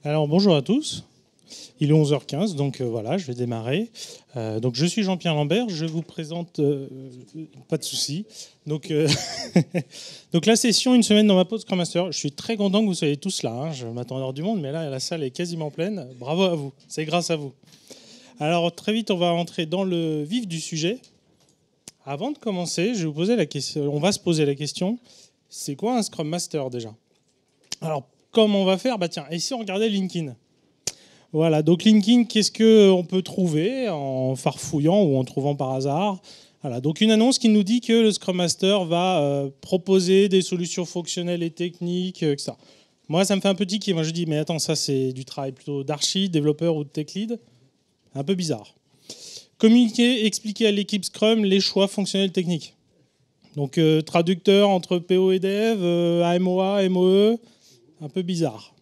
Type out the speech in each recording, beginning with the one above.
Alors bonjour à tous, il est 11h15, donc voilà, je vais démarrer. Donc je suis Jean-Pierre Lambert, je vous présente, pas de souci. Donc, donc la session, une semaine dans ma pause Scrum Master. Je suis très content que vous soyez tous là, hein. Je m'attendais hors du monde, mais là la salle est quasiment pleine. Bravo à vous, c'est grâce à vous. Alors très vite, on va rentrer dans le vif du sujet. Avant de commencer, je vais vous poser la question, on va se poser la question, c'est quoi un Scrum Master déjà? Alors, comment on va faire? Bah tiens, et si on regardait LinkedIn? Voilà, donc LinkedIn, qu'est-ce qu'on peut trouver en farfouillant ou en trouvant par hasard? Voilà, donc une annonce qui nous dit que le Scrum Master va proposer des solutions fonctionnelles et techniques, etc. Moi, ça me fait un peu tiquer. Moi, je dis, mais attends, ça, c'est du travail plutôt d'archi, développeur ou de tech lead. Un peu bizarre. Communiquer, expliquer à l'équipe Scrum les choix fonctionnels techniques. Donc, traducteur entre PO et Dev, AMOA, MOE, un peu bizarre.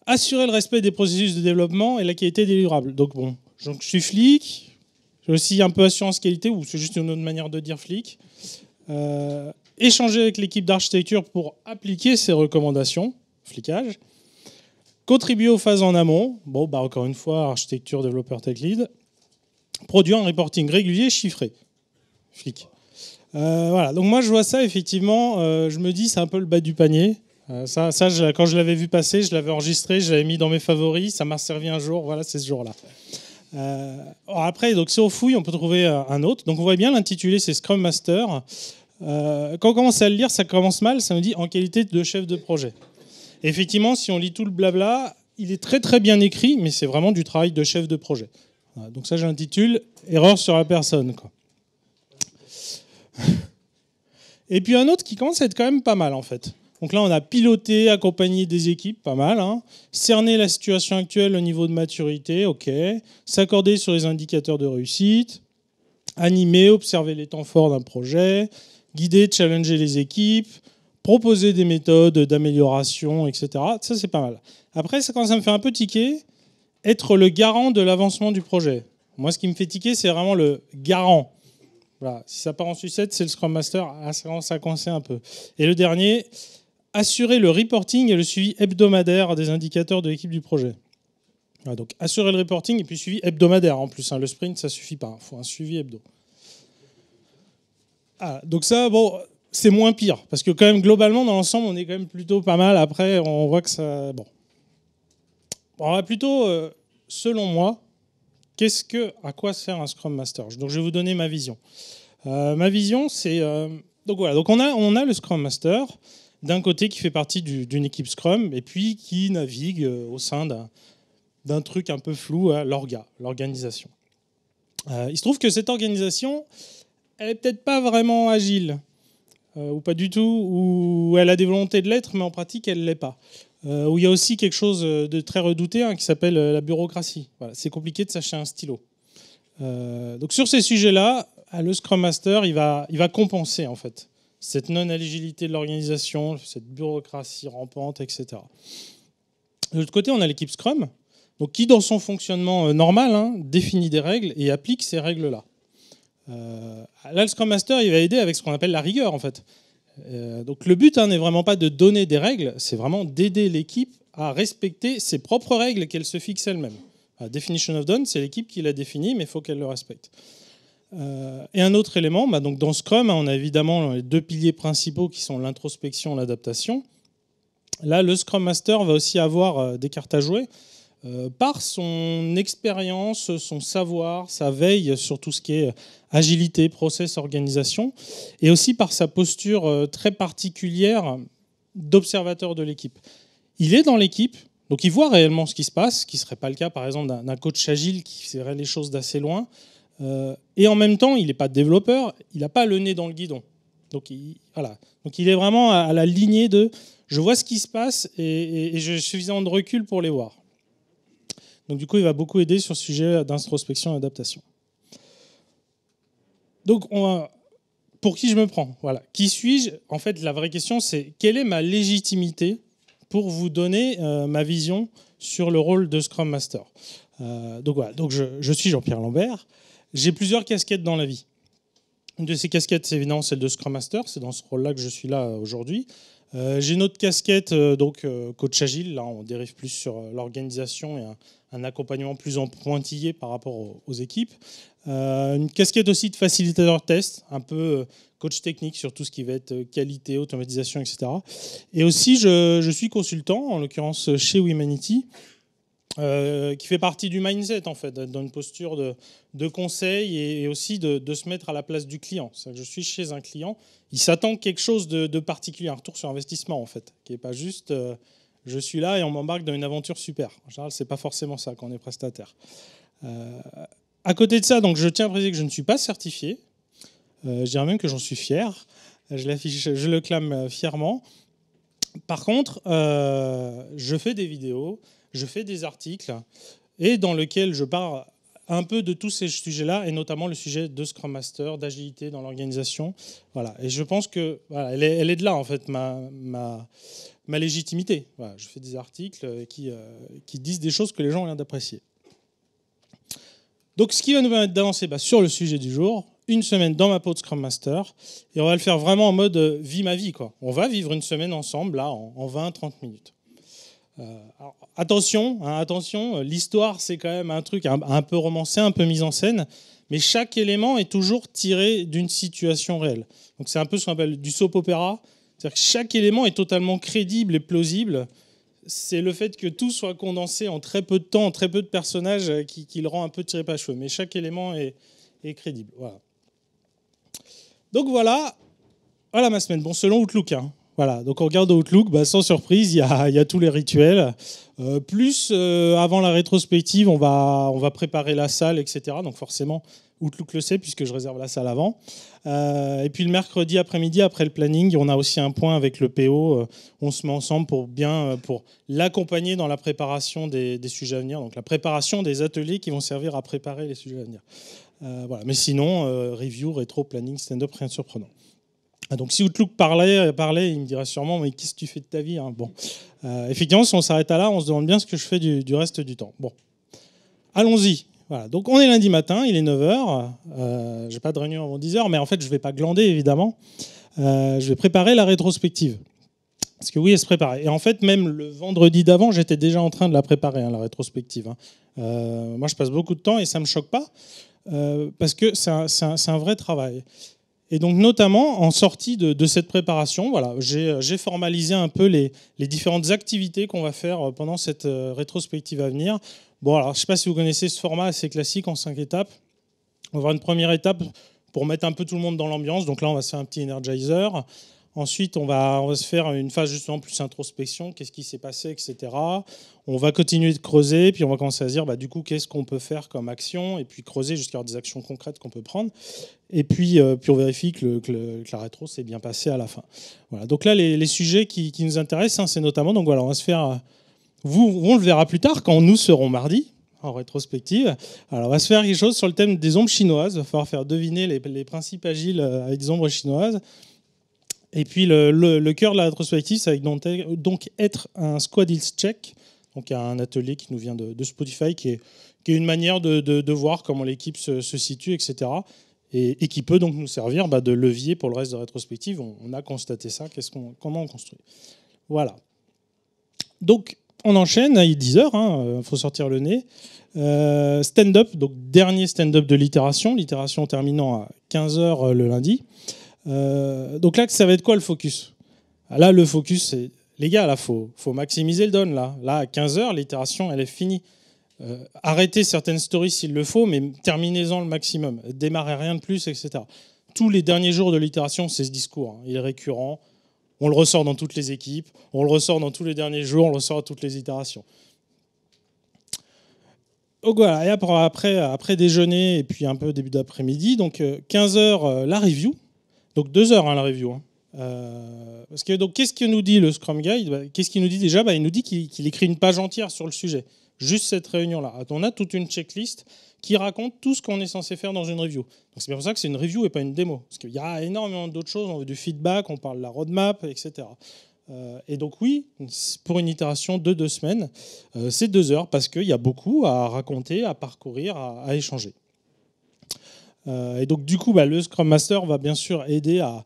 Assurer le respect des processus de développement et la qualité des livrables. Donc bon, je suis flic, j'ai aussi un peu assurance qualité, ou c'est juste une autre manière de dire flic. Échanger avec l'équipe d'architecture pour appliquer ces recommandations, flicage. Contribuer aux phases en amont, bon, bah encore une fois, architecture, développeur, tech lead. Produire un reporting régulier, chiffré, flic. Voilà, donc moi je vois ça, effectivement, je me dis c'est un peu le bas du panier. Ça, quand je l'avais vu passer, je l'avais enregistré, je l'avais mis dans mes favoris, ça m'a servi un jour, voilà, c'est ce jour-là. Après, donc, si on fouille, on peut trouver un autre. Donc on voit bien l'intitulé, c'est Scrum Master. Quand on commence à le lire, ça commence mal, ça nous dit en qualité de chef de projet. Et effectivement, si on lit tout le blabla, il est très très bien écrit, mais c'est vraiment du travail de chef de projet. Voilà, donc ça, j'intitule Erreur sur la personne, quoi. Et puis un autre qui commence à être quand même pas mal en fait. Donc là, on a piloté, accompagné des équipes, pas mal. Hein. Cerner la situation actuelle au niveau de maturité, ok. S'accorder sur les indicateurs de réussite. Animer, observer les temps forts d'un projet. Guider, challenger les équipes. Proposer des méthodes d'amélioration, etc. Ça, c'est pas mal. Après, ça commence à me faire un peu tiquer. Être le garant de l'avancement du projet. Moi, ce qui me fait tiquer, c'est vraiment le garant. Voilà. Si ça part en sucette, c'est le Scrum Master. Ah, ça commence à coincer un peu. Et le dernier, assurer le reporting et le suivi hebdomadaire des indicateurs de l'équipe du projet. Voilà, donc assurer le reporting et puis suivi hebdomadaire en plus. Hein. Le sprint, ça ne suffit pas. Il faut un suivi hebdo. Ah, donc ça, bon, c'est moins pire. Parce que quand même, globalement, dans l'ensemble, on est quand même plutôt pas mal. Après, on voit que ça... Bon. On va plutôt, selon moi, à quoi sert un Scrum Master? Donc je vais vous donner ma vision. Ma vision, c'est... donc voilà, donc on a le Scrum Master, d'un côté qui fait partie d'une équipe Scrum, et puis qui navigue au sein d'un truc un peu flou, l'organisation. Il se trouve que cette organisation, elle n'est peut-être pas vraiment agile, ou pas du tout, ou elle a des volontés de l'être, mais en pratique, elle ne l'est pas. Où il y a aussi quelque chose de très redouté qui s'appelle la bureaucratie. Voilà, c'est compliqué de s'acheter un stylo. Donc sur ces sujets-là, le Scrum Master, il va compenser en fait cette non-agilité de l'organisation, cette bureaucratie rampante, etc. De l'autre côté, on a l'équipe Scrum, donc qui dans son fonctionnement normal définit des règles et applique ces règles-là. Là, le Scrum Master, il va aider avec ce qu'on appelle la rigueur en fait. Donc le but n'est vraiment pas de donner des règles, c'est vraiment d'aider l'équipe à respecter ses propres règles qu'elle se fixe elle-même. La definition of done, c'est l'équipe qui l'a définie, mais il faut qu'elle le respecte. Et un autre élément, donc dans Scrum, on a évidemment les deux piliers principaux qui sont l'introspection et l'adaptation. Là, le Scrum Master va aussi avoir des cartes à jouer par son expérience, son savoir, sa veille sur tout ce qui est agilité, process, organisation, et aussi par sa posture très particulière d'observateur de l'équipe. Il est dans l'équipe, donc il voit réellement ce qui se passe, ce qui ne serait pas le cas par exemple d'un coach agile qui verrait les choses d'assez loin, et en même temps il n'est pas développeur, il n'a pas le nez dans le guidon. Donc il est vraiment à la lignée de je vois ce qui se passe et j'ai suffisamment de recul pour les voir. Donc du coup il va beaucoup aider sur le sujet d'introspection et d'adaptation. Donc pour qui je me prends? Voilà. Qui suis-je? En fait, la vraie question, c'est quelle est ma légitimité pour vous donner ma vision sur le rôle de Scrum Master. Donc voilà. Donc je suis Jean-Pierre Lambert. J'ai plusieurs casquettes dans la vie. Une de ces casquettes, c'est évidemment celle de Scrum Master. C'est dans ce rôle-là que je suis là aujourd'hui. J'ai une autre casquette, coach agile. Là, on dérive plus sur l'organisation et un accompagnement plus en pointillé par rapport aux équipes. Une casquette aussi de facilitateur test, un peu coach technique sur tout ce qui va être qualité, automatisation, etc. Et aussi, je suis consultant, en l'occurrence chez Wemanity, qui fait partie du mindset, en fait, dans une posture de conseil et aussi de se mettre à la place du client. C'est-à-dire que je suis chez un client, il s'attend quelque chose de particulier, un retour sur investissement, en fait, qui n'est pas juste je suis là et on m'embarque dans une aventure super. En général, ce n'est pas forcément ça quand on est prestataire. À côté de ça, donc, je tiens à préciser que je ne suis pas certifié. Je dirais même que j'en suis fier. Je le clame fièrement. Par contre, je fais des vidéos, je fais des articles, et dans lesquels je parle un peu de tous ces sujets-là, et notamment le sujet de Scrum Master, d'agilité dans l'organisation. Voilà. Et je pense que voilà, elle est de là, en fait, ma légitimité. Voilà. Je fais des articles qui disent des choses que les gens ont l'air d'apprécier. Donc, ce qui va nous permettre d'avancer sur le sujet du jour, une semaine dans ma peau de Scrum Master, et on va le faire vraiment en mode vie ma vie, quoi. On va vivre une semaine ensemble, là, en 20-30 minutes. Alors, attention, l'histoire, c'est quand même un truc un peu romancé, un peu mis en scène, mais chaque élément est toujours tiré d'une situation réelle. Donc, c'est un peu ce qu'on appelle du soap opéra, c'est-à-dire que chaque élément est totalement crédible et plausible. C'est le fait que tout soit condensé en très peu de temps, en très peu de personnages, qui le rend un peu tiré par les cheveux. Mais chaque élément est crédible. Voilà. Donc voilà ma semaine. Bon, selon Outlook. Voilà. Donc on regarde Outlook, sans surprise, il y a tous les rituels. Avant la rétrospective, on va préparer la salle, etc. Donc forcément, Outlook le sait puisque je réserve la salle avant. Et puis le mercredi après-midi, après le planning, on a aussi un point avec le PO. On se met ensemble pour l'accompagner dans la préparation des sujets à venir. Donc la préparation des ateliers qui vont servir à préparer les sujets à venir. Voilà. Mais sinon, review, rétro, planning, stand-up, rien de surprenant. Donc si Outlook parlait, il me dirait sûrement mais qu'est-ce que tu fais de ta vie, hein. Bon, effectivement, si on s'arrête à là, on se demande bien ce que je fais du reste du temps. Bon, allons-y. Voilà. Donc on est lundi matin, il est 9h. J'ai pas de réunion avant 10h, mais en fait je vais pas glander évidemment. Je vais préparer la rétrospective. Parce que oui, elle se prépare. Et en fait, même le vendredi d'avant, j'étais déjà en train de la préparer, la rétrospective. Moi, je passe beaucoup de temps et ça me choque pas parce que c'est un vrai travail. Et donc, notamment, en sortie de cette préparation, voilà, j'ai formalisé un peu les différentes activités qu'on va faire pendant cette rétrospective à venir. Bon, alors, je ne sais pas si vous connaissez ce format assez classique en 5 étapes. On va avoir une première étape pour mettre un peu tout le monde dans l'ambiance. Donc là, on va se faire un petit energizer. Ensuite, on va se faire une phase justement plus introspection, qu'est-ce qui s'est passé, etc. On va continuer de creuser, puis on va commencer à se dire, du coup, qu'est-ce qu'on peut faire comme action, et puis creuser jusqu'à avoir des actions concrètes qu'on peut prendre. Et puis on vérifie que la rétro s'est bien passée à la fin. Voilà. Donc là, les sujets qui nous intéressent, c'est notamment, donc voilà, on va se faire, on le verra plus tard quand nous serons mardi, en rétrospective. Alors, on va se faire quelque chose sur le thème des ombres chinoises. Il va falloir faire deviner les principes agiles avec des ombres chinoises. Et puis le cœur de la rétrospective, ça va donc être un squad health check, donc un atelier qui nous vient de Spotify, qui est une manière de voir comment l'équipe se situe, etc. Et qui peut donc nous servir de levier pour le reste de la rétrospective. On a constaté ça, comment on construit. Voilà. Donc on enchaîne, il est 10h, faut sortir le nez. Stand-up, donc dernier stand-up de l'itération terminant à 15h le lundi. Donc là, ça va être quoi le focus ? Là, le focus, c'est les gars, là, faut maximiser le don. Là, à 15h, l'itération, elle est finie. Arrêtez certaines stories s'il le faut, mais terminez-en le maximum. Démarrez rien de plus, etc. Tous les derniers jours de l'itération, c'est ce discours. Il est récurrent. On le ressort dans toutes les équipes. On le ressort dans tous les derniers jours. On le ressort à toutes les itérations. Donc voilà, et après déjeuner et puis un peu début d'après-midi, donc 15h, la review. Donc 2 heures la review. Parce que donc qu'est-ce que nous dit le Scrum Guide ? Qu'est-ce qu'il nous dit déjà ? Il nous dit qu'il écrit une page entière sur le sujet. Juste cette réunion-là. On a toute une checklist qui raconte tout ce qu'on est censé faire dans une review. Donc c'est bien pour ça que c'est une review et pas une démo. Parce qu'il y a énormément d'autres choses. On veut du feedback, on parle de la roadmap, etc. Et donc oui, pour une itération de 2 semaines, c'est 2 heures parce qu'il y a beaucoup à raconter, à parcourir, à échanger. Et donc du coup, le Scrum Master va bien sûr aider à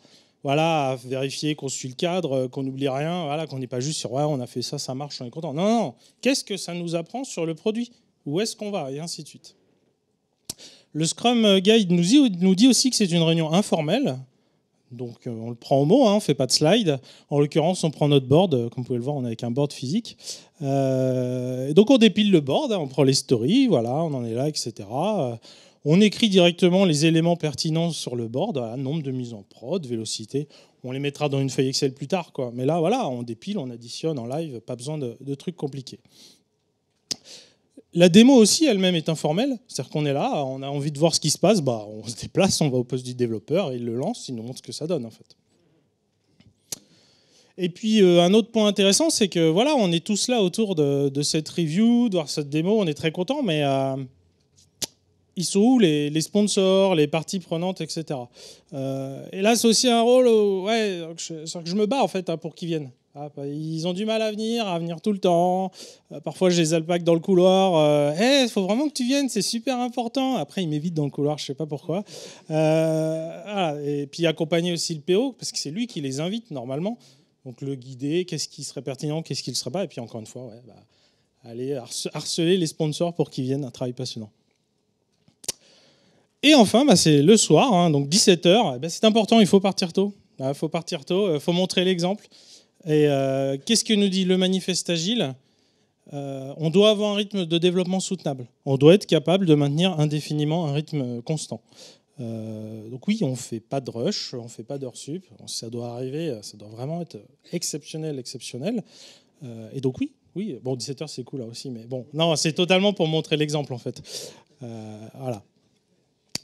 vérifier qu'on suit le cadre, qu'on n'oublie rien, qu'on n'est pas juste sur ouais, on a fait ça, ça marche, on est content. Non, non, qu'est-ce que ça nous apprend sur le produit? Où est-ce qu'on va? Et ainsi de suite. Le Scrum Guide nous dit aussi que c'est une réunion informelle. Donc on le prend au mot, on ne fait pas de slide. En l'occurrence, on prend notre board. Comme vous pouvez le voir, on est avec un board physique. Donc on dépile le board, on prend les stories, voilà, on en est là, etc. On écrit directement les éléments pertinents sur le board, nombre de mises en prod, vélocité. On les mettra dans une feuille Excel plus tard, quoi. Mais là, voilà, on dépile, on additionne en live, pas besoin de trucs compliqués. La démo aussi elle-même est informelle, c'est-à-dire qu'on est là, on a envie de voir ce qui se passe, on se déplace, on va au poste du développeur, et il le lance, il nous montre ce que ça donne en fait. Et puis un autre point intéressant, c'est que voilà, on est tous là autour de cette review, de voir cette démo, on est très contents, mais ils sont où les sponsors, les parties prenantes, etc. Et là, c'est aussi un rôle où je me bats en fait pour qu'ils viennent. Ils ont du mal à venir tout le temps. Parfois, je les alpague dans le couloir. Il faut vraiment que tu viennes, c'est super important. Après, ils m'évitent dans le couloir, je ne sais pas pourquoi. Voilà. Et puis, accompagner aussi le PO, parce que c'est lui qui les invite normalement. Donc, le guider, qu'est-ce qui serait pertinent, qu'est-ce qui ne le serait pas. Et puis, encore une fois, aller harceler les sponsors pour qu'ils viennent, un travail passionnant. Et enfin, c'est le soir, donc 17h. C'est important, il faut partir tôt. Il faut partir tôt, il faut montrer l'exemple. Et qu'est-ce que nous dit le manifeste agile? On doit avoir un rythme de développement soutenable. On doit être capable de maintenir indéfiniment un rythme constant. Donc oui, on ne fait pas de rush, on ne fait pas d'heures sup. Ça doit arriver, ça doit vraiment être exceptionnel. Et donc oui. Bon, 17h, c'est cool là aussi, mais bon, non, c'est totalement pour montrer l'exemple en fait. Voilà.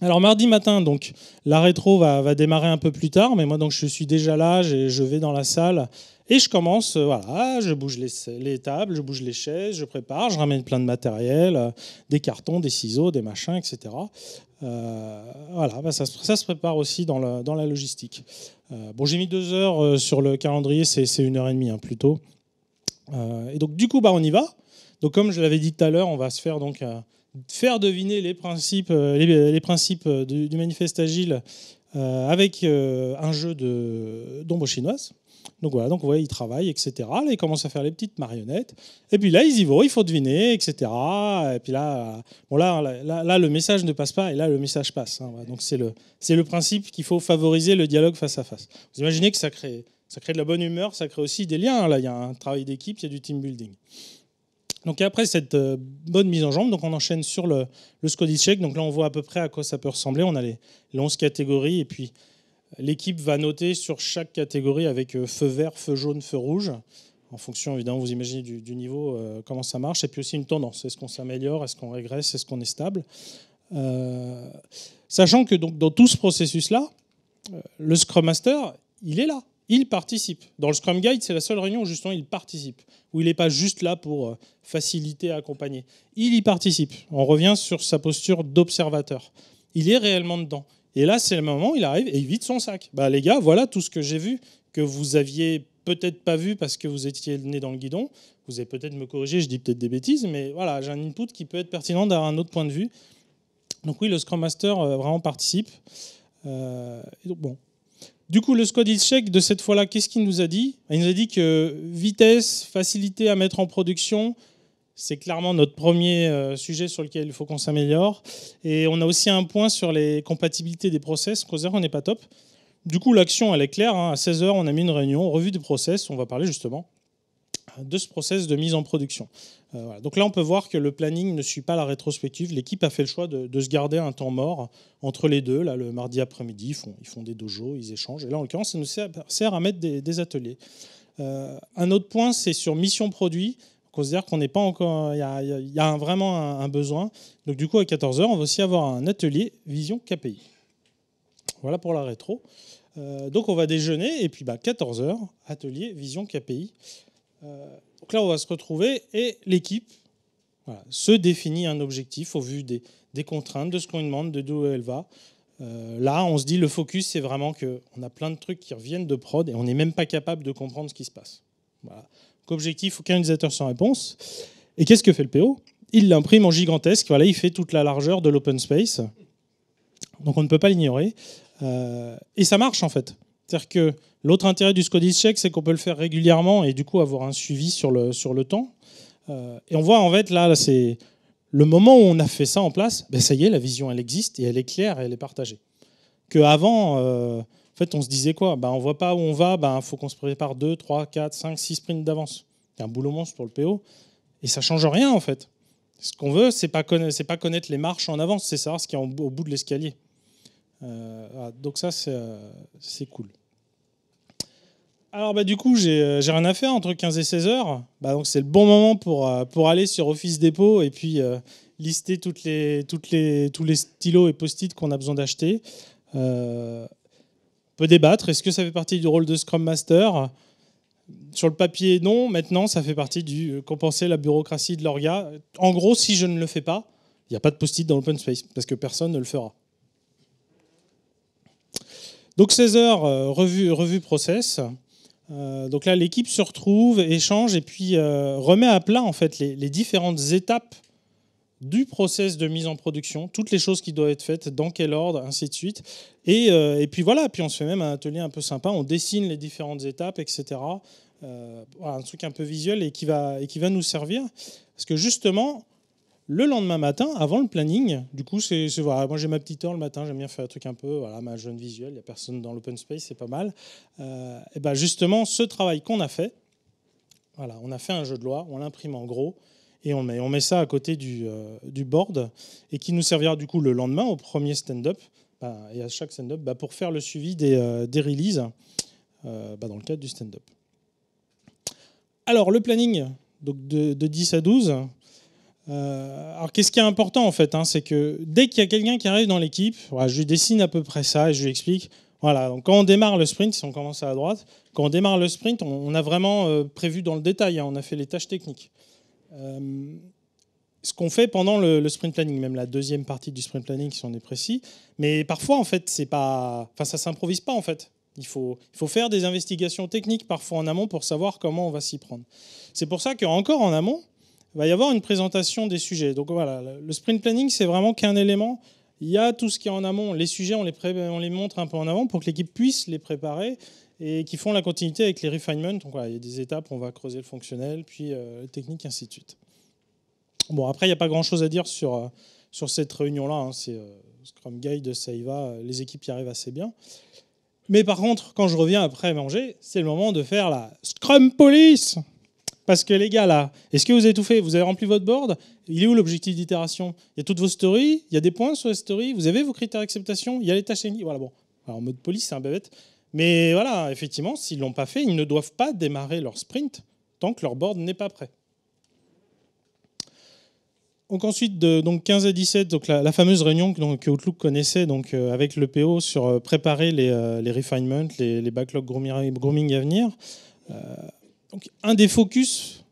Alors mardi matin, donc la rétro va démarrer un peu plus tard, mais moi donc je suis déjà là, je vais dans la salle et je commence, je bouge les tables, je bouge les chaises, je prépare, je ramène plein de matériel, des cartons, des ciseaux, des machins, etc. Ça se prépare aussi dans la logistique. J'ai mis 2 heures sur le calendrier, c'est 1h30 plutôt. Et donc du coup on y va. Donc comme je l'avais dit tout à l'heure, on va se faire donc faire deviner les principes du manifeste agile avec un jeu d'ombre chinoise. Donc voilà, donc vous voyez, ils travaillent, etc. Là, ils commencent à faire les petites marionnettes. Et puis là, ils y vont, il faut deviner, etc. Et puis là, là, le message ne passe pas, et là, le message passe. Donc c'est le principe qu'il faut favoriser le dialogue face à face. Vous imaginez que ça crée de la bonne humeur, ça crée aussi des liens. Là, il y a un travail d'équipe, il y a du team building. Donc après cette bonne mise en jambe, donc on enchaîne sur le Scodis Check. Donc là, on voit à peu près à quoi ça peut ressembler. On a les 11 catégories et puis l'équipe va noter sur chaque catégorie avec feu vert, feu jaune, feu rouge, en fonction, évidemment, vous imaginez du niveau, comment ça marche. Et puis aussi une tendance. Est-ce qu'on s'améliore? Est-ce qu'on régresse? Est-ce qu'on est stable? Sachant que donc, dans tout ce processus-là, le Scrum Master, il est là. Il participe. Dans le Scrum Guide, c'est la seule réunion où justement il participe, où il n'est pas juste là pour faciliter, accompagner. Il y participe. On revient sur sa posture d'observateur. Il est réellement dedans. Et là, c'est le moment où il arrive et il vide son sac. Les gars, voilà tout ce que j'ai vu, que vous aviez peut-être pas vu parce que vous étiez le nez dans le guidon. Vous allez peut-être me corriger, je dis peut-être des bêtises, mais voilà, j'ai un input qui peut être pertinent d'avoir un autre point de vue. Donc oui, le Scrum Master vraiment participe. Et donc, bon. Du coup, le Scodis Check de cette fois-là, qu'est-ce qu'il nous a dit? Il nous a dit que vitesse, facilité à mettre en production, c'est clairement notre premier sujet sur lequel il faut qu'on s'améliore. Et on a aussi un point sur les compatibilités des process. On n'est pas top. Du coup, l'action, elle est claire. À 16h, on a mis une réunion, revue du process. On va parler justement de ce process de mise en production. Voilà. Donc là, on peut voir que le planning ne suit pas la rétrospective. L'équipe a fait le choix de se garder un temps mort entre les deux. Là, le mardi après-midi, ils font des dojos, ils échangent. Et là, en l'occurrence, ça nous sert à mettre des ateliers. Un autre point, c'est sur mission produit. On considère qu'on n'est pas encore... Il y a vraiment un besoin. Donc du coup, à 14h, on va aussi avoir un atelier vision KPI. Voilà pour la rétro. Donc on va déjeuner et puis 14h, atelier vision KPI. Donc là, on va se retrouver et l'équipe se définit un objectif au vu des contraintes, de ce qu'on lui demande, de d'où elle va. Là, on se dit, le focus, c'est vraiment qu'on a plein de trucs qui reviennent de prod et on n'est même pas capable de comprendre ce qui se passe. Voilà. Donc, objectif, aucun utilisateur sans réponse. Et qu'est-ce que fait le PO? Il l'imprime en gigantesque. Voilà, il fait toute la largeur de l'open space. Donc on ne peut pas l'ignorer. Et ça marche en fait. C'est-à-dire que l'autre intérêt du Scodis Check, c'est qu'on peut le faire régulièrement et du coup avoir un suivi sur le temps. Et on voit en fait là c'est le moment où on a fait ça en place, ben ça y est, la vision elle existe et elle est claire et elle est partagée. Qu'avant, en fait, on se disait quoi, ben, on ne voit pas où on va, ben, faut qu'on se prépare 2, 3, 4, 5, 6 sprints d'avance. C'est un boulot monstre pour le PO. Et ça ne change rien en fait. Ce qu'on veut, c'est pas connaître les marches en avance, c'est savoir ce qu'il y a au bout de l'escalier. Voilà, donc ça, c'est cool. Alors bah, du coup, j'ai rien à faire entre 15 et 16 heures. Bah, donc c'est le bon moment pour aller sur Office Depot et puis lister tous les stylos et post-it qu'on a besoin d'acheter. On peut débattre. Est-ce que ça fait partie du rôle de Scrum Master ? Sur le papier, non. Maintenant, ça fait partie du compenser la bureaucratie de l'orga. En gros, si je ne le fais pas, il n'y a pas de post-it dans l'open space parce que personne ne le fera. Donc 16 heures, revue process. Donc là, l'équipe se retrouve, échange et puis remet à plat en fait les différentes étapes du process de mise en production, toutes les choses qui doivent être faites, dans quel ordre, ainsi de suite. Et puis voilà, puis on se fait même un atelier un peu sympa, on dessine les différentes étapes, etc. Voilà, un truc un peu visuel et qui va nous servir. Parce que justement, le lendemain matin, avant le planning, du coup, voilà, moi j'ai ma petite heure le matin, j'aime bien faire un truc un peu, voilà, ma jeune visuelle, il n'y a personne dans l'open space, c'est pas mal. Et ben justement, ce travail qu'on a fait, voilà, on a fait un jeu de loi, on l'imprime en gros, et on met ça à côté du board, et qui nous servira du coup le lendemain au premier stand-up, et à chaque stand-up, pour faire le suivi des releases dans le cadre du stand-up. Alors, le planning, donc de 10 à 12. Alors, qu'est-ce qui est important en fait, c'est que dès qu'il y a quelqu'un qui arrive dans l'équipe, voilà, je lui dessine à peu près ça et je lui explique. Voilà, donc quand on démarre le sprint, si on commence à droite, quand on démarre le sprint, on a vraiment prévu dans le détail, on a fait les tâches techniques. Ce qu'on fait pendant le sprint planning, même la deuxième partie du sprint planning, si on est précis. Mais parfois, en fait, ça s'improvise pas en fait. Il faut faire des investigations techniques parfois en amont pour savoir comment on va s'y prendre. C'est pour ça qu'encore en amont, il va y avoir une présentation des sujets. Donc voilà, le sprint planning, c'est vraiment qu'un élément. Il y a tout ce qui est en amont. Les sujets, on les montre un peu en avant pour que l'équipe puisse les préparer et qui font la continuité avec les refinements. Donc voilà, il y a des étapes, on va creuser le fonctionnel, puis le technique, ainsi de suite. Bon, après, il n'y a pas grand-chose à dire sur cette réunion-là. C'est Scrum Guide, ça y va, les équipes y arrivent assez bien. Mais par contre, quand je reviens après manger, c'est le moment de faire la Scrum Police. Parce que les gars, là, est-ce que vous avez tout fait ? Vous avez rempli votre board ? Il est où l'objectif d'itération ? Il y a toutes vos stories, il y a des points sur les stories, vous avez vos critères d'acceptation, il y a les tâches techniques. Voilà, bon. Alors, en mode police, c'est un peu bête. Mais voilà, effectivement, s'ils ne l'ont pas fait, ils ne doivent pas démarrer leur sprint tant que leur board n'est pas prêt. Donc ensuite, donc 15 à 17, donc la fameuse réunion que Outlook connaissait donc, avec le PO sur préparer les refinements, les backlog grooming à venir. Donc, un des focus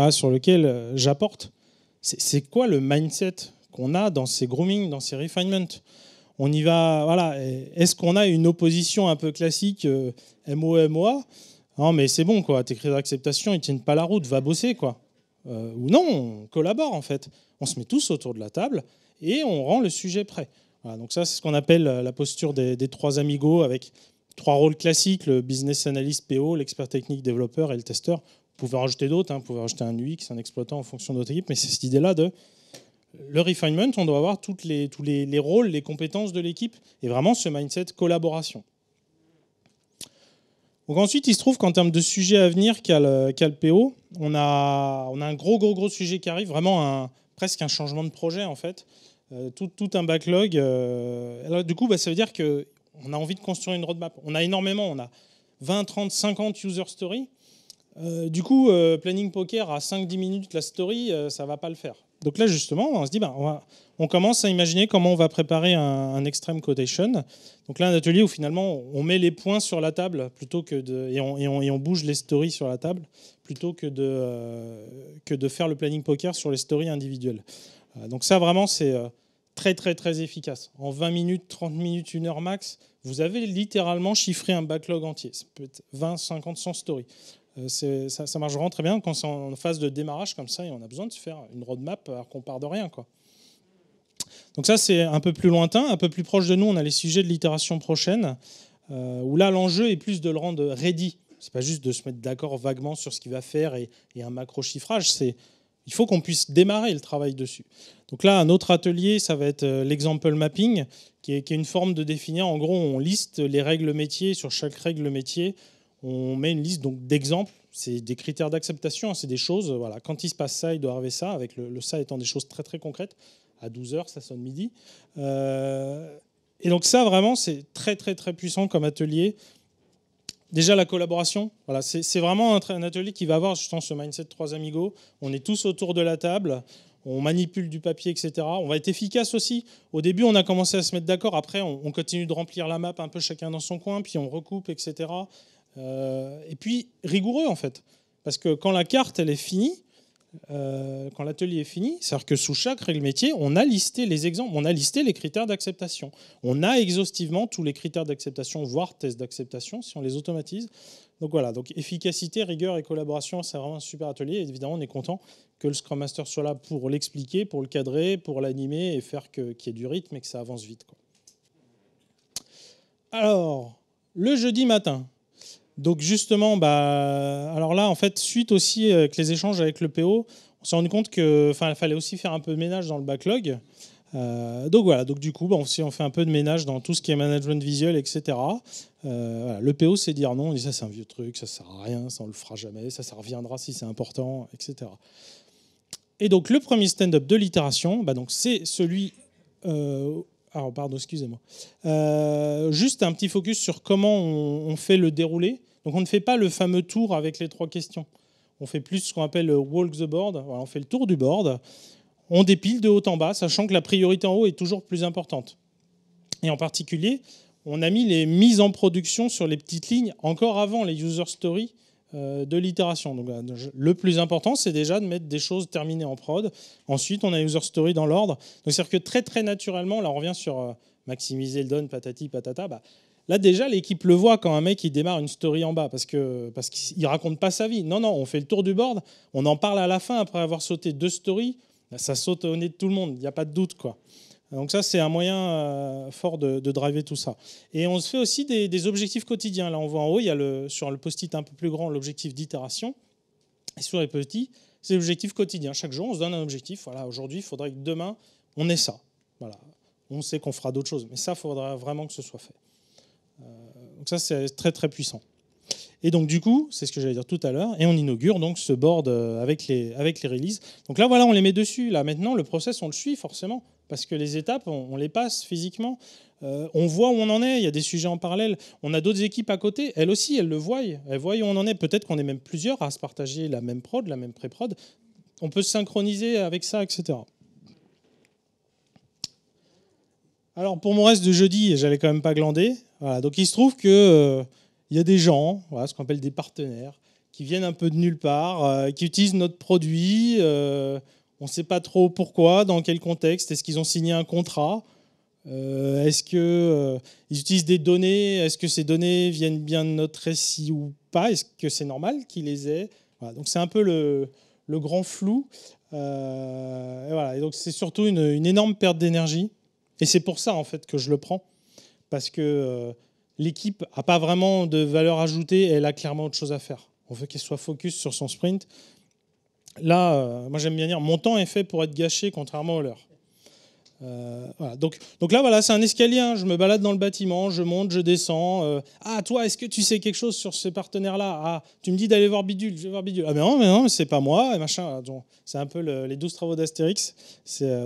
sur lequel j'apporte, c'est quoi le mindset qu'on a dans ces grooming, dans ces refinements ? On y va, voilà. Est-ce qu'on a une opposition un peu classique MO-MOA ? Non, mais c'est bon, quoi. Tes critères d'acceptation, ils tiennent pas la route. Va bosser, quoi. Ou non, on collabore, en fait. On se met tous autour de la table et on rend le sujet prêt. Voilà, donc ça, c'est ce qu'on appelle la posture des trois amigos avec 3 rôles classiques, le business analyst PO, l'expert technique développeur et le testeur. Vous pouvez rajouter d'autres, vous pouvez rajouter un UX, un exploitant en fonction de votre équipe, mais c'est cette idée-là de le refinement, on doit avoir tous les rôles, les compétences de l'équipe et vraiment ce mindset collaboration. Donc ensuite, il se trouve qu'en termes de sujets à venir qu'a le PO, on a un gros sujet qui arrive, vraiment presque un changement de projet en fait, tout un backlog. Alors, du coup, ça veut dire qu'on a envie de construire une roadmap. On a énormément, on a 20, 30, 50 user stories. Du coup, planning poker à 5-10 minutes la story, ça ne va pas le faire. Donc là, justement, on se dit, on commence à imaginer comment on va préparer un extreme quotation. Donc là, un atelier où finalement, on met les points sur la table plutôt que et on bouge les stories sur la table plutôt que de faire le planning poker sur les stories individuelles. Donc ça, vraiment, c'est très efficace. En 20 minutes, 30 minutes, 1 heure max, vous avez littéralement chiffré un backlog entier. Ça peut être 20, 50, 100 stories. Ça marche vraiment très bien quand c'est en phase de démarrage comme ça et on a besoin de faire une roadmap alors qu'on part de rien, quoi. Donc ça, c'est un peu plus lointain, un peu plus proche de nous. On a les sujets de l'itération prochaine, où là, l'enjeu est plus de le rendre ready. C'est pas juste de se mettre d'accord vaguement sur ce qu'il va faire et un macro chiffrage. Il faut qu'on puisse démarrer le travail dessus. Donc là, un autre atelier, ça va être l'example mapping, qui est une forme de définir. En gros, on liste les règles métiers. Sur chaque règle métier, on met une liste donc d'exemples. C'est des critères d'acceptation, c'est des choses. Voilà, quand il se passe ça, il doit arriver ça, avec le ça étant des choses très très concrètes. À 12h, ça sonne midi. Et donc ça, vraiment, c'est très très très puissant comme atelier. Déjà, la collaboration, voilà, c'est vraiment un atelier qui va avoir, je pense, ce mindset 3 amigos. On est tous autour de la table, on manipule du papier, etc. On va être efficace aussi. Au début, on a commencé à se mettre d'accord. Après, on continue de remplir la map un peu chacun dans son coin, puis on recoupe, etc. Et puis, rigoureux, en fait. Parce que quand la carte, elle est finie, quand l'atelier est fini, c'est-à-dire que sous chaque règle métier, on a listé les exemples, on a listé les critères d'acceptation. On a exhaustivement tous les critères d'acceptation, voire tests d'acceptation, si on les automatise. Donc voilà, donc efficacité, rigueur et collaboration, c'est vraiment un super atelier. Et évidemment, on est content que le Scrum Master soit là pour l'expliquer, pour le cadrer, pour l'animer et faire qu'il y ait du rythme et que ça avance vite, quoi. Alors, le jeudi matin. Donc justement, alors là, en fait, suite aussi avec les échanges avec le PO, on s'est rendu compte qu'il fallait aussi faire un peu de ménage dans le backlog. Donc voilà, donc du coup, on fait un peu de ménage dans tout ce qui est management visuel, etc. Voilà, le PO, c'est dire non, on dit ça, c'est un vieux truc, ça sert à rien, ça on le fera jamais, ça reviendra si c'est important, etc. Et donc le premier stand-up de l'itération, donc c'est celui. Alors, pardon, excusez-moi. Juste un petit focus sur comment on fait le déroulé. Donc, on ne fait pas le fameux tour avec les 3 questions. On fait plus ce qu'on appelle walk the board. Voilà, on fait le tour du board. On dépile de haut en bas, sachant que la priorité en haut est toujours plus importante. Et en particulier, on a mis les mises en production sur les petites lignes encore avant les user stories de l'itération. Donc, le plus important, c'est déjà de mettre des choses terminées en prod. Ensuite, on a user story dans l'ordre. Donc, c'est-à-dire que très, très naturellement, là, on revient sur maximiser le don, patati, patata. Là, déjà, l'équipe le voit quand un mec il démarre une story en bas parce qu'il raconte pas sa vie. Non, non, on fait le tour du board. On en parle à la fin après avoir sauté 2 stories. Ça saute au nez de tout le monde. Il n'y a pas de doute, quoi. Donc ça, c'est un moyen fort de driver tout ça. Et on se fait aussi des objectifs quotidiens. Là, on voit en haut, il y a sur le post-it un peu plus grand, l'objectif d'itération. Et sur les petits, c'est l'objectif quotidien. Chaque jour, on se donne un objectif. Voilà, aujourd'hui, il faudrait que demain, on ait ça. Voilà. On sait qu'on fera d'autres choses, mais ça, il faudra vraiment que ce soit fait. Donc ça, c'est très, très puissant. Et donc, du coup, c'est ce que j'allais dire tout à l'heure, et on inaugure donc ce board avec les releases. Donc là, voilà, on les met dessus. Là, maintenant, le process, on le suit forcément, parce que les étapes, on les passe physiquement. On voit où on en est, il y a des sujets en parallèle. On a d'autres équipes à côté, elles aussi, elles le voient. Elles voient où on en est. Peut-être qu'on est même plusieurs à se partager la même prod, la même pré-prod. On peut se synchroniser avec ça, etc. Alors, pour mon reste de jeudi, j'allais quand même pas glander. Voilà, donc, il se trouve que... il y a des gens, voilà, ce qu'on appelle des partenaires, qui viennent un peu de nulle part, qui utilisent notre produit. On ne sait pas trop pourquoi, dans quel contexte. Est-ce qu'ils ont signé un contrat ? Est-ce qu'ils utilisent des données ? Est-ce que ces données viennent bien de notre SI ou pas ? Est-ce que c'est normal qu'ils les aient ? Voilà, donc c'est un peu le grand flou. Et voilà, et donc c'est surtout une énorme perte d'énergie. Et c'est pour ça en fait que je le prends. Parce que... l'équipe n'a pas vraiment de valeur ajoutée et elle a clairement autre chose à faire. On veut qu'elle soit focus sur son sprint. Là, moi j'aime bien dire, mon temps est fait pour être gâché contrairement au leur. Voilà. Donc là, voilà, c'est un escalier. Hein. Je me balade dans le bâtiment, je monte, je descends. Ah, toi, est-ce que tu sais quelque chose sur ce partenaire-là ? Ah, tu me dis d'aller voir Bidule, je vais voir Bidule. Ah, mais non, c'est pas moi. Et machin. Donc, c'est un peu les 12 travaux d'Astérix.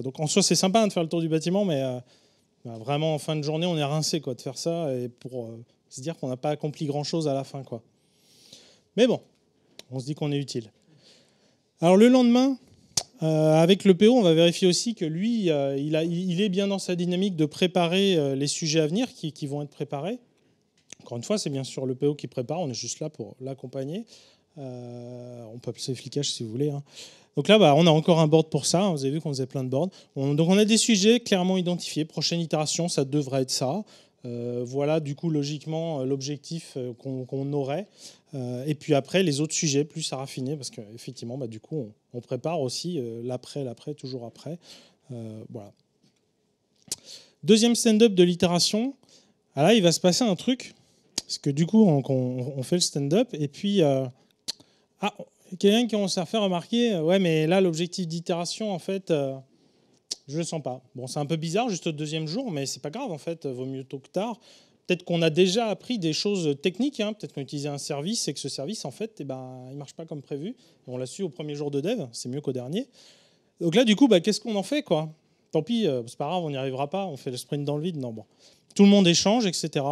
Donc en soi, c'est sympa de faire le tour du bâtiment, mais... vraiment, en fin de journée, on est rincé de faire ça et pour se dire qu'on n'a pas accompli grand-chose à la fin, quoi. Mais bon, on se dit qu'on est utile. Alors le lendemain, avec le PO, on va vérifier aussi que lui, il est bien dans sa dynamique de préparer les sujets à venir qui vont être préparés. Encore une fois, c'est bien sûr le PO qui prépare, on est juste là pour l'accompagner. On peut appeler ça efficace si vous voulez. Hein. Donc là, on a encore un board pour ça. Vous avez vu qu'on faisait plein de boards. Donc on a des sujets clairement identifiés. Prochaine itération, ça devrait être ça. Voilà, du coup, logiquement, l'objectif qu'on aurait. Et puis après, les autres sujets plus à raffiner, parce qu'effectivement, du coup, on prépare aussi l'après, toujours après. Voilà. Deuxième stand-up de l'itération. Là, il va se passer un truc. Parce que du coup, on fait le stand-up. Et puis, quelqu'un qui commence à faire remarquer, ouais, mais là, l'objectif d'itération, en fait, je ne le sens pas. Bon, c'est un peu bizarre, juste au deuxième jour, mais c'est pas grave, en fait. Vaut mieux tôt que tard. Peut-être qu'on a déjà appris des choses techniques. Peut-être qu'on utilisait un service et que ce service, en fait, il ne marche pas comme prévu. On l'a su au premier jour de dev. C'est mieux qu'au dernier. Donc là, du coup, qu'est-ce qu'on en fait, quoi ? Tant pis, c'est pas grave, on n'y arrivera pas. On fait le sprint dans le vide. Non, bon. Tout le monde échange, etc.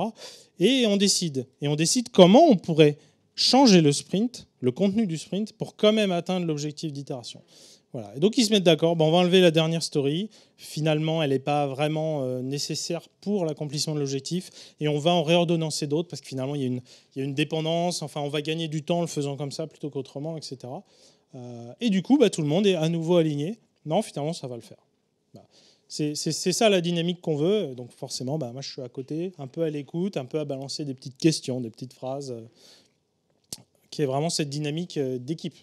Et on décide. Et on décide comment on pourrait changer le sprint, le contenu du sprint, pour quand même atteindre l'objectif d'itération. Voilà. Et donc ils se mettent d'accord, on va enlever la dernière story, finalement elle n'est pas vraiment nécessaire pour l'accomplissement de l'objectif, et on va en réordonnancer d'autres, parce que finalement il y a une dépendance, enfin on va gagner du temps en le faisant comme ça plutôt qu'autrement, etc. Et du coup, tout le monde est à nouveau aligné. Non, finalement ça va le faire. Voilà. C'est ça la dynamique qu'on veut, donc forcément moi je suis à côté, un peu à l'écoute, un peu à balancer des petites questions, des petites phrases, qui est vraiment cette dynamique d'équipe.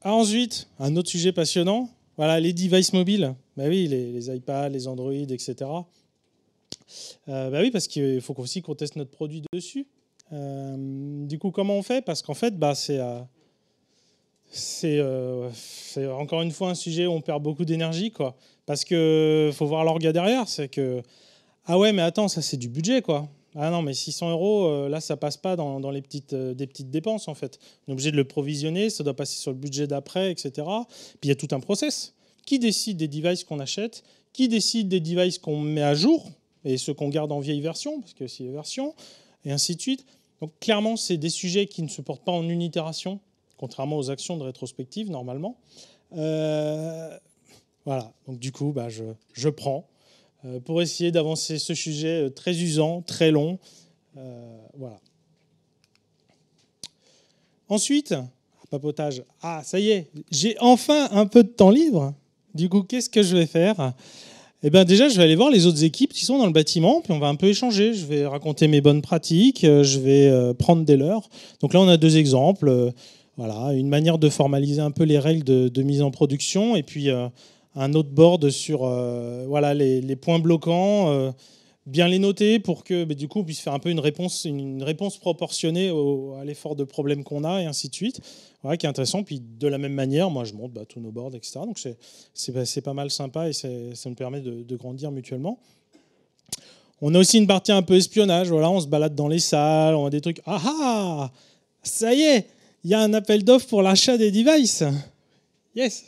Ensuite, un autre sujet passionnant, voilà, les devices mobiles. Oui, les iPads, les Android, etc. Oui, parce qu'il faut aussi qu'on teste notre produit dessus. Du coup, comment on fait ? Parce qu'en fait, c'est encore une fois un sujet où on perd beaucoup d'énergie, quoi. Parce qu'il faut voir l'orga derrière. C'est que, ah ouais, mais attends, ça c'est du budget, quoi. Ah non, mais 600 €, là, ça passe pas dans des petites dépenses, en fait. On est obligé de le provisionner, ça doit passer sur le budget d'après, etc. Puis il y a tout un process. Qui décide des devices qu'on achète ? Qui décide des devices qu'on met à jour ? Et ceux qu'on garde en vieille version, parce qu'il y a aussi les versions, et ainsi de suite. Donc clairement, c'est des sujets qui ne se portent pas en une itération, contrairement aux actions de rétrospective, normalement. Voilà, donc du coup, je prends pour essayer d'avancer ce sujet très usant, très long. Voilà. Ensuite, papotage. Ah, ça y est, j'ai enfin un peu de temps libre. Du coup, qu'est-ce que je vais faire ? Déjà, je vais aller voir les autres équipes qui sont dans le bâtiment, puis on va un peu échanger. Je vais raconter mes bonnes pratiques, je vais prendre des leurs. Donc là, on a deux exemples. Voilà, une manière de formaliser un peu les règles de mise en production, et puis un autre board sur voilà, les points bloquants, bien les noter pour que du coup on puisse faire un peu une réponse proportionnée à l'effort de problème qu'on a, et ainsi de suite. Voilà, qui est intéressant. Puis de la même manière, moi je monte tous nos boards, etc. Donc c'est pas mal sympa, et ça nous permet de grandir mutuellement. On a aussi une partie un peu espionnage. Voilà, on se balade dans les salles, on a des trucs. Ah ah, ça y est, il y a un appel d'offres pour l'achat des devices. Yes.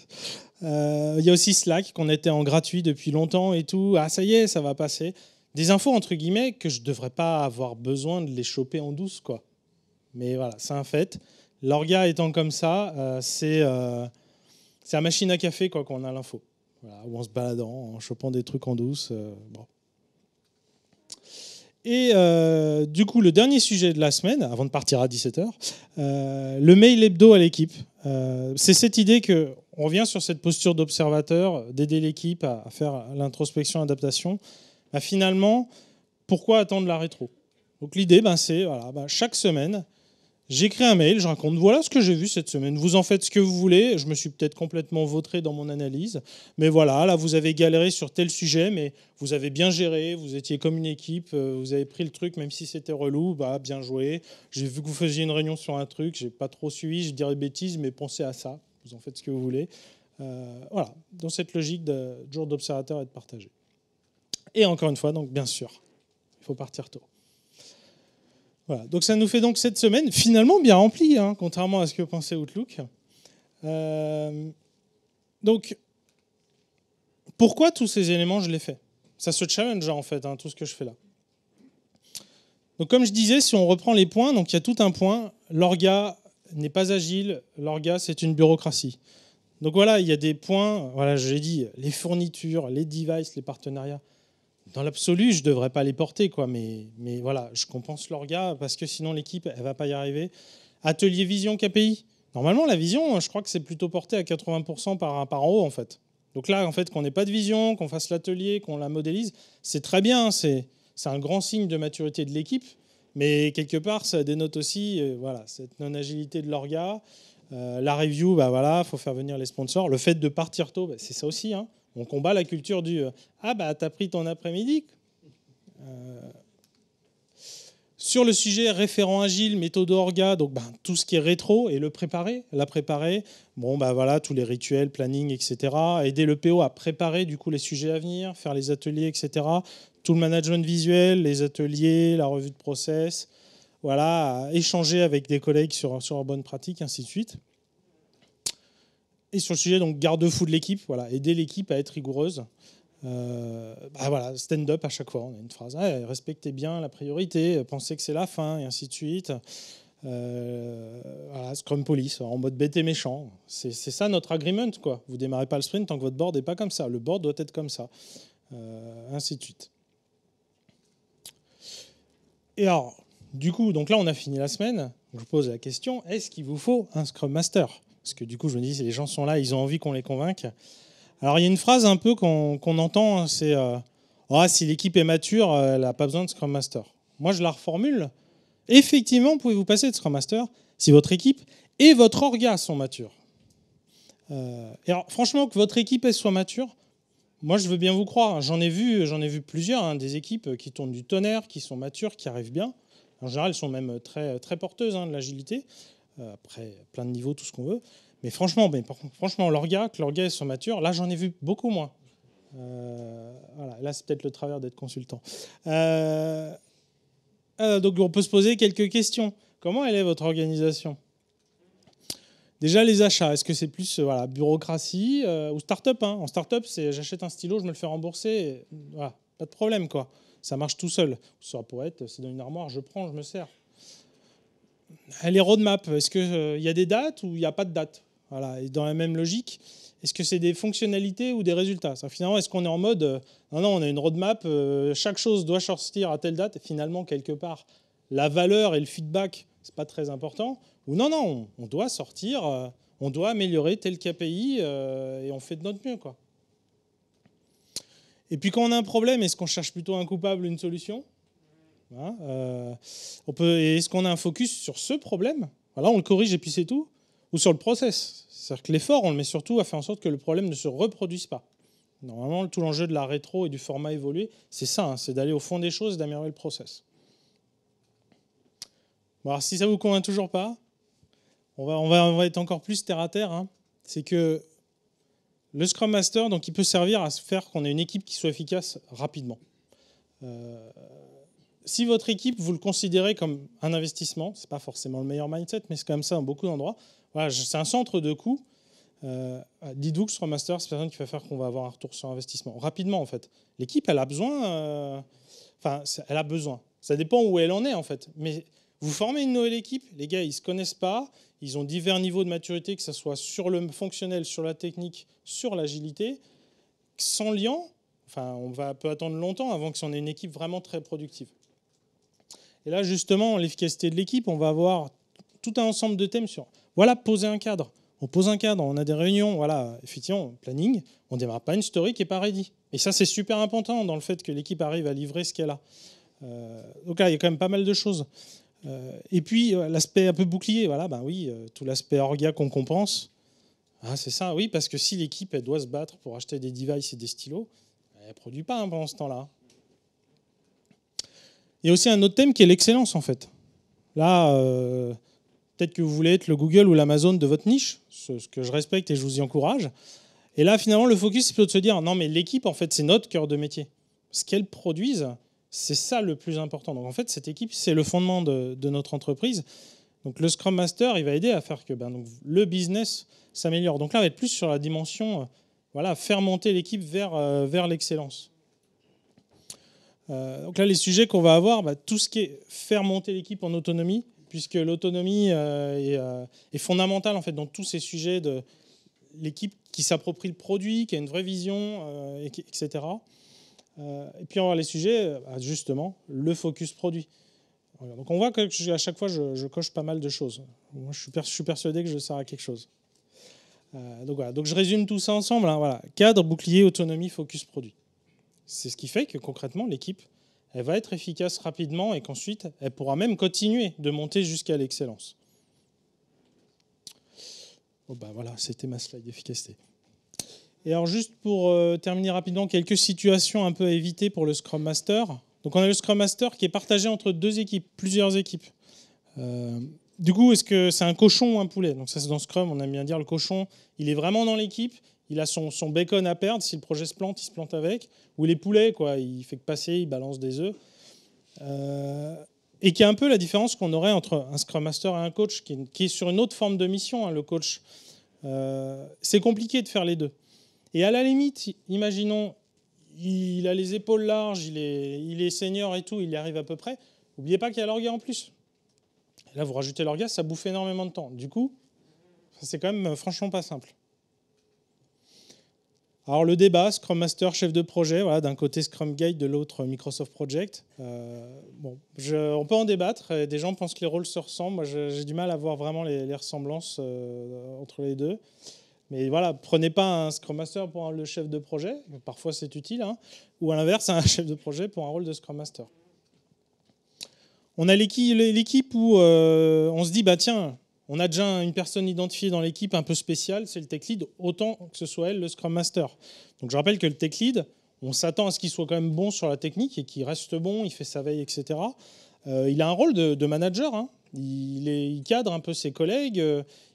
Il y a aussi Slack qu'on était en gratuit depuis longtemps et tout. Ah ça y est, ça va passer. Des infos entre guillemets que je devrais pas avoir besoin de les choper en douce, quoi. Mais voilà, c'est un fait. L'orga étant comme ça, c'est la machine à café, quoi, qu'on a l'info. Voilà, ou en se baladant, en chopant des trucs en douce. Bon. Et du coup, le dernier sujet de la semaine, avant de partir à 17h, le mail hebdo à l'équipe. C'est cette idée qu'on revient sur cette posture d'observateur, d'aider l'équipe à faire l'introspection, adaptation. Finalement, pourquoi attendre la rétro ? Donc l'idée, c'est voilà, chaque semaine, j'écris un mail, je raconte voilà ce que j'ai vu cette semaine. Vous en faites ce que vous voulez. Je me suis peut-être complètement vautré dans mon analyse, mais voilà, là vous avez galéré sur tel sujet, mais vous avez bien géré. Vous étiez comme une équipe. Vous avez pris le truc, même si c'était relou. Bien joué. J'ai vu que vous faisiez une réunion sur un truc. J'ai pas trop suivi. Je dirais bêtises, mais pensez à ça. Vous en faites ce que vous voulez. Voilà, dans cette logique de jour d'observateur et de partager. Et encore une fois, donc bien sûr, il faut partir tôt. Voilà. Donc ça nous fait donc cette semaine finalement bien remplie, contrairement à ce que pensait Outlook. Donc pourquoi tous ces éléments je les fais ? Ça se challenge en fait, tout ce que je fais là. Donc comme je disais, si on reprend les points, donc il y a tout un point. L'orga n'est pas agile. L'orga, c'est une bureaucratie. Donc voilà, il y a des points. Voilà, je l'ai dit, les fournitures, les devices, les partenariats. Dans l'absolu, je ne devrais pas les porter, quoi. Mais voilà, je compense l'orga parce que sinon l'équipe, elle ne va pas y arriver. Atelier vision KPI. Normalement, la vision, je crois que c'est plutôt porté à 80% par en haut, en fait. Donc là, en fait, qu'on n'ait pas de vision, qu'on fasse l'atelier, qu'on la modélise, c'est très bien. C'est un grand signe de maturité de l'équipe. Mais quelque part, ça dénote aussi voilà, cette non-agilité de l'orga. La review, voilà, faut faire venir les sponsors. Le fait de partir tôt, c'est ça aussi. On combat la culture du ah bah t'as pris ton après-midi. Sur le sujet référent agile, méthode orga, donc tout ce qui est rétro et la préparer. Bon bah voilà, tous les rituels, planning, etc. Aider le PO à préparer du coup les sujets à venir, faire les ateliers, etc. Tout le management visuel, les ateliers, la revue de process, voilà, échanger avec des collègues sur leurs bonnes pratiques, ainsi de suite. Et sur le sujet donc garde-fou de l'équipe, voilà, aider l'équipe à être rigoureuse. Voilà, stand-up à chaque fois, on a une phrase. Respectez bien la priorité, pensez que c'est la fin, et ainsi de suite. Voilà, Scrum Police, en mode bête et méchant. C'est ça notre agreement, quoi. Vous démarrez pas le sprint tant que votre board n'est pas comme ça. Le board doit être comme ça. Ainsi de suite. Et alors, du coup, donc là, on a fini la semaine. Je vous pose la question, est-ce qu'il vous faut un Scrum Master? Parce que du coup, je me dis, si les gens sont là, ils ont envie qu'on les convainque. Alors, il y a une phrase un peu qu'on entend, c'est si l'équipe est mature, elle n'a pas besoin de Scrum Master. Moi, je la reformule. Effectivement, pouvez-vous passer de Scrum Master si votre équipe et votre orga sont matures. Et alors, franchement, que votre équipe soit mature, moi, je veux bien vous croire. J'en ai vu plusieurs, des équipes qui tournent du tonnerre, qui sont matures, qui arrivent bien. En général, elles sont même très, très porteuses de l'agilité. Après, plein de niveaux, tout ce qu'on veut. Mais franchement, l'orga, que l'orga soit mature, là, j'en ai vu beaucoup moins. Voilà, là, c'est peut-être le travers d'être consultant. Donc, on peut se poser quelques questions. Comment elle est votre organisation? Déjà, les achats, est-ce que c'est plus bureaucratie ou start-up? En start-up, c'est j'achète un stylo, je me le fais rembourser. Et, voilà, pas de problème, quoi. Ça marche tout seul. Ça pourrait être, c'est dans une armoire, je prends, je me sers. Les roadmaps, est-ce qu'il y a des dates ou il n'y a pas de date? Voilà. Et dans la même logique, est-ce que c'est des fonctionnalités ou des résultats? Finalement, est-ce qu'on est en mode non, on a une roadmap, chaque chose doit sortir à telle date, et finalement, quelque part, la valeur et le feedback, c'est pas très important. Ou non, on doit sortir, on doit améliorer tel KPI et on fait de notre mieux, quoi. Et puis quand on a un problème, est-ce qu'on cherche plutôt un coupable ou une solution? Est-ce qu'on a un focus sur ce problème? Voilà, on le corrige et puis c'est tout. Ou sur le process? C'est-à-dire que l'effort, on le met surtout à faire en sorte que le problème ne se reproduise pas. Normalement, tout l'enjeu de la rétro et du format évolué, c'est ça, c'est d'aller au fond des choses et d'améliorer le process. Bon, alors, si ça ne vous convainc toujours pas, on va être encore plus terre à terre. C'est que le Scrum Master, donc, il peut servir à faire qu'on ait une équipe qui soit efficace rapidement. Si votre équipe, vous le considérez comme un investissement, ce n'est pas forcément le meilleur mindset, mais c'est quand même ça dans beaucoup d'endroits. Voilà, c'est un centre de coût. Dites-vous que Scrum Master, c'est personne qui va faire qu'on va avoir un retour sur investissement. Rapidement, en fait. L'équipe, elle a besoin. Elle a besoin. Ça dépend où elle en est, en fait. Mais vous formez une nouvelle équipe, les gars, ils ne se connaissent pas. Ils ont divers niveaux de maturité, que ce soit sur le fonctionnel, sur la technique, sur l'agilité. Sans lien, on peut attendre longtemps avant qu'on ait une équipe vraiment très productive. Et là, justement, l'efficacité de l'équipe, on va avoir tout un ensemble de thèmes sur poser un cadre. On pose un cadre, on a des réunions, effectivement, planning, on ne démarre pas une story qui n'est pas ready. Et ça, c'est super important dans le fait que l'équipe arrive à livrer ce qu'elle a. Donc là, il y a quand même pas mal de choses. Et puis, l'aspect un peu bouclier, tout l'aspect orga qu'on compense. C'est ça, oui, parce que si l'équipe elle doit se battre pour acheter des devices et des stylos, elle ne produit pas pendant ce temps-là. Il y a aussi un autre thème qui est l'excellence, en fait. Là, peut-être que vous voulez être le Google ou l'Amazon de votre niche, ce que je respecte et je vous y encourage. Et là, finalement, le focus, c'est plutôt de se dire, non, mais l'équipe, en fait, c'est notre cœur de métier. Ce qu'elle produise, c'est ça le plus important. Donc, en fait, cette équipe, c'est le fondement de notre entreprise. Donc, le Scrum Master, il va aider à faire que donc, le business s'améliore. Donc là, on va être plus sur la dimension, faire monter l'équipe vers l'excellence. Donc là, les sujets qu'on va avoir, tout ce qui est faire monter l'équipe en autonomie, puisque l'autonomie est fondamentale en fait dans tous ces sujets de l'équipe qui s'approprie le produit, qui a une vraie vision, etc. Et puis on va avoir les sujets, justement, le focus produit. Voilà. Donc on voit qu'à chaque fois, je coche pas mal de choses. Moi, je suis persuadé que je sers à quelque chose. Donc voilà. Donc je résume tout ça ensemble. Cadre, bouclier, autonomie, focus produit. C'est ce qui fait que concrètement, l'équipe, elle va être efficace rapidement et qu'ensuite, elle pourra même continuer de monter jusqu'à l'excellence. Voilà, c'était ma slide d'efficacité. Et alors juste pour terminer rapidement, quelques situations un peu à éviter pour le Scrum Master. Donc on a le Scrum Master qui est partagé entre deux équipes, plusieurs équipes. Du coup, est-ce que c'est un cochon ou un poulet? Donc ça, c'est dans Scrum, on aime bien dire le cochon, il est vraiment dans l'équipe, il a son bacon à perdre, si le projet se plante, il se plante avec. Ou les poulets, quoi, il fait que passer, il balance des œufs. Et qui est un peu la différence qu'on aurait entre un Scrum Master et un coach, qui est sur une autre forme de mission, hein, le coach. C'est compliqué de faire les deux. Et à la limite, imaginons, il a les épaules larges, il est senior et tout, il y arrive à peu près. N'oubliez pas qu'il y a l'orga en plus. Et là, vous rajoutez l'orga, ça bouffe énormément de temps. Du coup, c'est quand même franchement pas simple. Alors le débat, Scrum Master, chef de projet, voilà, d'un côté Scrum Guide, de l'autre Microsoft Project. On peut en débattre. Des gens pensent que les rôles se ressemblent. Moi, j'ai du mal à voir vraiment les ressemblances entre les deux. Mais voilà, prenez pas un Scrum Master pour le chef de projet. Parfois, c'est utile. Hein, ou à l'inverse, un chef de projet pour un rôle de Scrum Master. On a l'équipe où on se dit, bah tiens, on a déjà une personne identifiée dans l'équipe un peu spéciale, c'est le tech lead, autant que ce soit elle le Scrum Master. Donc je rappelle que le tech lead, on s'attend à ce qu'il soit quand même bon sur la technique et qu'il reste bon, il fait sa veille, etc. Il a un rôle de manager. Hein. Il cadre un peu ses collègues.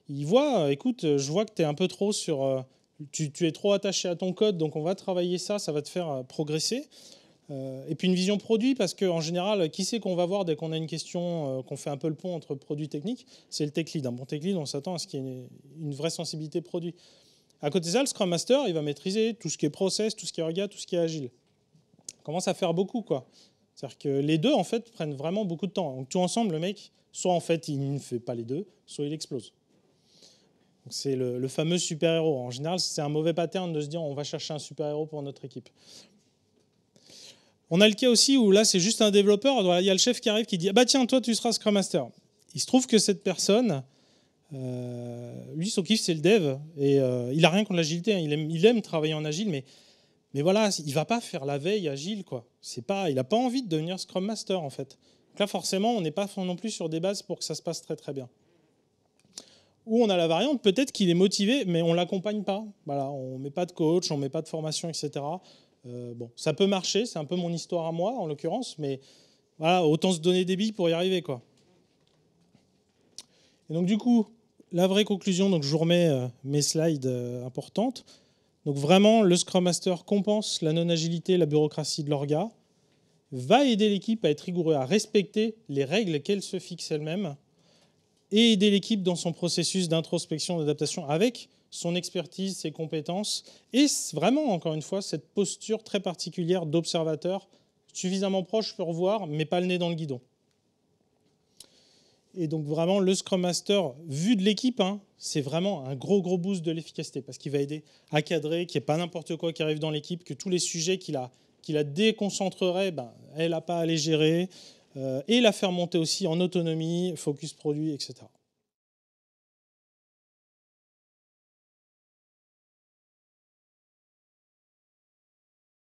Il voit, écoute, je vois que tu es un peu trop sur... tu es trop attaché à ton code, donc on va travailler ça va te faire progresser. Et puis une vision produit, parce qu'en général, qui c'est qu'on va voir dès qu'on a une question, qu'on fait un peu le pont entre produit et technique? C'est le tech lead. Un bon tech lead, on s'attend à ce qu'il y ait une vraie sensibilité produit. À côté de ça, le Scrum Master, il va maîtriser tout ce qui est process, tout ce qui est orga, tout ce qui est agile. On commence à faire beaucoup, quoi. C'est-à-dire que les deux, en fait, prennent vraiment beaucoup de temps. Donc tout ensemble, le mec, soit en fait, il ne fait pas les deux, soit il explose. C'est le fameux super-héros. En général, c'est un mauvais pattern de se dire on va chercher un super-héros pour notre équipe. On a le cas aussi où là, c'est juste un développeur. Il y a le chef qui arrive qui dit ah bah tiens, toi, tu seras Scrum Master. Il se trouve que cette personne, lui, son kiff, c'est le dev. Et il n'a rien contre l'agilité. Hein. Il aime travailler en agile, mais voilà, il ne va pas faire la veille agile, quoi. Il n'a pas envie de devenir Scrum Master, en fait. Donc là, forcément, on n'est pas non plus sur des bases pour que ça se passe très, très bien. Ou on a la variante, peut-être qu'il est motivé, mais on ne l'accompagne pas. Voilà, on ne met pas de coach, on ne met pas de formation, etc. Bon, ça peut marcher, c'est un peu mon histoire à moi, en l'occurrence, mais voilà, autant se donner des billes pour y arriver, quoi. Et donc, du coup, la vraie conclusion, donc je vous remets mes slides importantes. Donc, vraiment, le Scrum Master compense la non-agilité, la bureaucratie de l'orga, va aider l'équipe à être rigoureux, à respecter les règles qu'elle se fixe elle-même, et aider l'équipe dans son processus d'introspection, d'adaptation avec son expertise, ses compétences, et vraiment, encore une fois, cette posture très particulière d'observateur, suffisamment proche pour voir, mais pas le nez dans le guidon. Et donc vraiment, le Scrum Master, vu de l'équipe, hein, c'est vraiment un gros boost de l'efficacité, parce qu'il va aider à cadrer, qu'il n'y ait pas n'importe quoi qui arrive dans l'équipe, que tous les sujets qui la déconcentreraient, elle n'a pas à les gérer, et la faire monter aussi en autonomie, focus produit, etc.